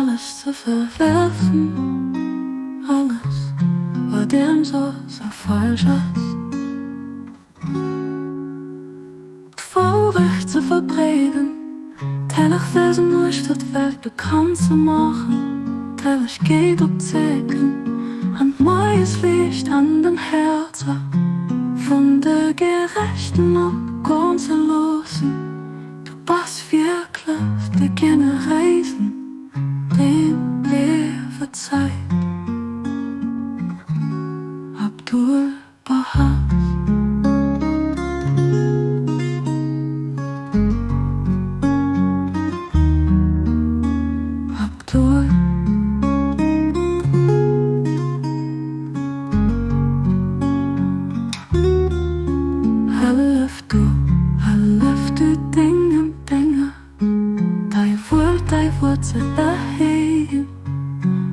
alles zu verwerfen, alles, was dem so falsch ist. Traurig zu verbreiten, teil ich versuche nur statt Welt bekannt zu machen, teil ich geht ob Zecken, an neues Licht an den Herzen, von der Gerechten und Gonzalosen. Du bist wirklich der gerne Reisen, den wir verzeiht. Abdul Bahas. Abdul Half du Dinge, dein Wurzel erheben,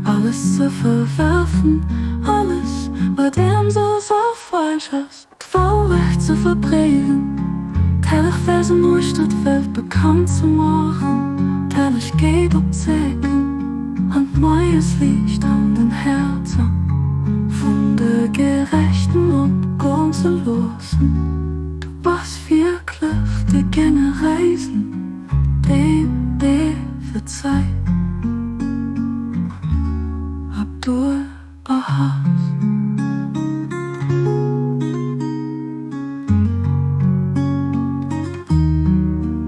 alles zu verwerfen, alles, was dem so falsch ist, traurig zu verbreiten, teil ich Versen nur statt Welt bekannt zu machen, teil ich geht ob Zecken, und neues Licht an den Herzen, von der Gerechten und Gonzalosen. Du bist wirklich der gerne Reisen, dem wir verzeiht. Abdul Bahas.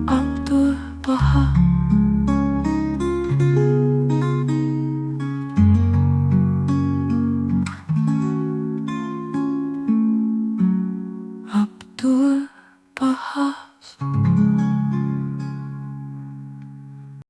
Abdul Bahas. Abdul Bahas.